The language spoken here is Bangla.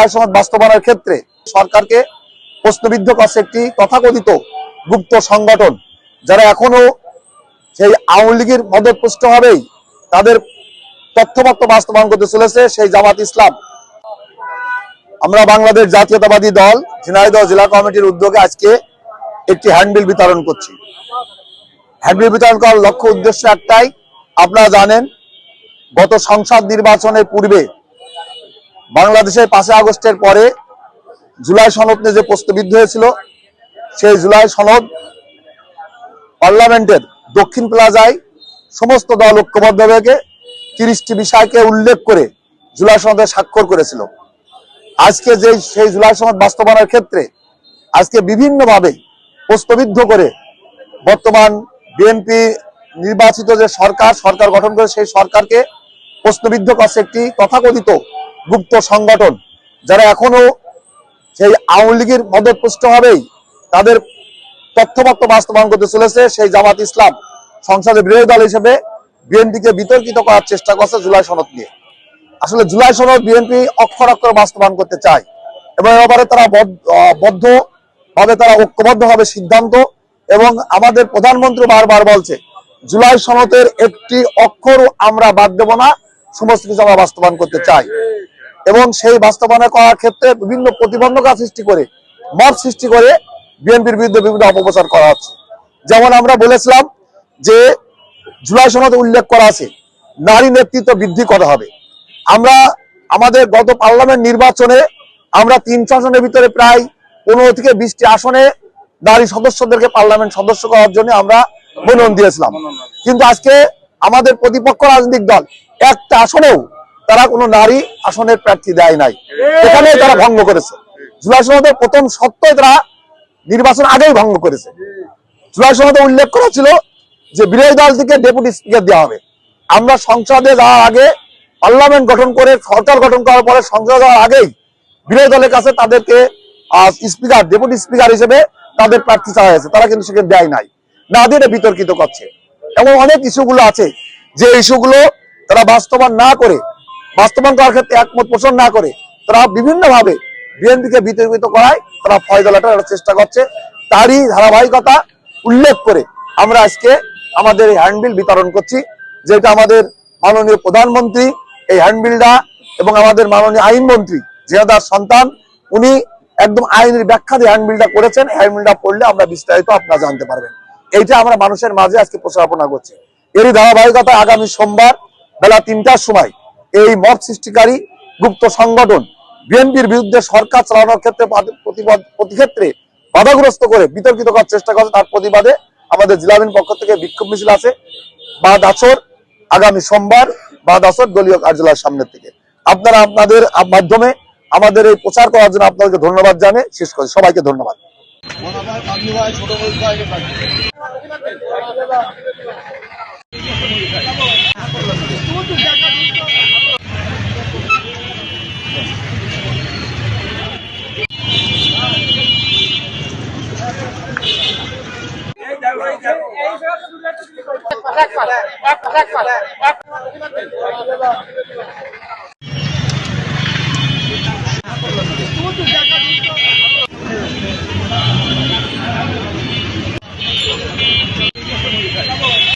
জুলাই সনদ বাস্তবায়নের ক্ষেত্রে সরকারকে প্রশ্নবিদ্ধ করছে একটি তথাকথিত গুপ্ত সংগঠন, যারা এখনো সেই আওয়ামী লীগের মদতপুষ্ট হবেই তাদের তথ্যপত্র বাস্তবায়ন করতে চলেছে সেই জামাত ইসলাম। আমরা বাংলাদেশ জাতীয়তাবাদী দল ঝিনাইদহ জেলা কমিটির উদ্যোগে আজকে একটি হ্যান্ডবিল বিতরণ করছি। হ্যান্ডবিল বিতরণ করার লক্ষ্য উদ্দেশ্য একটাই, আপনারা জানেন গত সংসদ নির্বাচনের পূর্বে বাংলাদেশের 5 আগস্টের পরে জুলাই সনদ নিয়ে যে প্রশ্নবিদ্ধ হয়েছিল, সেই জুলাই সনদ পার্লামেন্টের দক্ষিণ প্লাজায় সমস্ত দল ঐক্যবদ্ধভাবে 30টি বিষয়কে উল্লেখ করে জুলাই সনদে স্বাক্ষর করেছিল। আজকে সেই জুলাই সনদ বাস্তবায়নের ক্ষেত্রে আজকে বিভিন্নভাবে প্রশ্নবিদ্ধ করে বর্তমান বিএনপি নির্বাচিত যে সরকার গঠন করে সেই সরকারকে প্রশ্নবিদ্ধ করছে একটি তথাকথিত গুপ্ত সংগঠন, যারা এখনো সেই আওয়ামী লীগের মদতপুষ্ট হবেই তাদের তথ্যপত্র বাস্তবায়ন করতে চলেছে সেই জামাত ইসলাম সংসদের বিরোধী দল হিসেবে বিএনপিকে বিতর্কিত করার চেষ্টা করছে জুলাই সনদ নিয়ে। আসলে জুলাই সনদ বিএনপি অক্ষর অক্ষর বাস্তবায়ন করতে চায় এবং এবারে তারা বদ্ধভাবে তারা ঐক্যবদ্ধভাবে সিদ্ধান্ত, এবং আমাদের প্রধানমন্ত্রী বারবার বলছে জুলাই সনদের একটি অক্ষরও আমরা বাদ দেব না, সমস্ত কিছু আমরা বাস্তবায়ন করতে চাই। এবং সেই বাস্তবায়ন করার ক্ষেত্রে বিভিন্ন প্রতিবন্ধকতা সৃষ্টি করে, মত সৃষ্টি করে বিএনপির বিরুদ্ধে বিভিন্ন অপপ্রচার করা হচ্ছে। যেমন আমরা বলেছিলাম যে জুলাই সনদে উল্লেখ করা আছে নারী নেতৃত্ব বৃদ্ধি করা হবে। আমরা আমাদের গত পার্লামেন্ট নির্বাচনে আমরা 300 আসনের ভিতরে প্রায় 15 থেকে 20টি আসনে নারী সদস্যদেরকে পার্লামেন্ট সদস্য করার জন্য আমরা মনোনয়ন দিয়েছিলাম, কিন্তু আজকে আমাদের প্রতিপক্ষ রাজনৈতিক দল একটা আসনেও তারা কোনো নারী আসনের প্রার্থী দেয় নাই, এখানে তারা ভঙ্গ করেছে। জুলাই সনদের প্রথম সত্যই তারা নির্বাচন আগেই ভঙ্গ করেছে। জুলাই সনদে উল্লেখ করা ছিল যে বিরোধী দল থেকে ডেপুটি স্পিকার দেওয়া হবে। আমরা সংসদে যাওয়ার আগে, পার্লামেন্ট গঠন করে সরকার গঠন করার পরে সংসদে যাওয়ার আগেই বিরোধী দলের কাছে তাদেরকে স্পিকার, ডেপুটি স্পিকার হিসেবে তাদের প্রার্থী চাওয়া হয়েছে, তারা কিন্তু সেখানে দেয় নাই, না দিয়ে বিতর্কিত করছে। এবং অনেক ইস্যুগুলো আছে যে ইস্যুগুলো তারা বাস্তবায়ন করার ক্ষেত্রে একমত পোষণ না করে তারা বিভিন্নভাবে বিএনপিকে বিতর্কিত করায় তারা ফয়দলাটার চেষ্টা করছে। তারই ধারাবাহিকতা উল্লেখ করে আমরা আজকে আমাদের এই হ্যান্ডবিল বিতরণ করছি, যেটা আমাদের মাননীয় প্রধানমন্ত্রী এই হ্যান্ডবিলটা এবং আমাদের মাননীয় আইনমন্ত্রী জিয়াদার সন্তান উনি একদম আইনের ব্যাখ্যা দিয়ে হ্যান্ডবিলটা করেছেন। হ্যান্ডবিলটা পড়লে আমরা বিস্তারিত আপনারা জানতে পারবেন। এইটা আমরা মানুষের মাঝে আজকে প্রচারণা করছি। এরই ধারাবাহিকতা আগামী সোমবার বেলা 3টার সময় এই মত সৃষ্টিকারী গুপ্ত সংগঠন বিএনপির বিরুদ্ধে সরকার চালানোর ক্ষেত্রে প্রতিক্ষেত্রে বাধাগ্রস্ত করে বিতর্কিত করার চেষ্টা করছে, তার প্রতিবাদে আমাদের জেলাবিন পক্ষ থেকে বিক্ষোভ মিছিল আছে বাদ আসর আগামী সোমবার বাদ আসর দলীয় কার্যালয়ের সামনের থেকে। আপনারা আপনাদের মাধ্যমে আমাদের এই প্রচার করার জন্য আপনাদেরকে ধন্যবাদ জানিয়ে শেষ করি। সবাইকে ধন্যবাদ।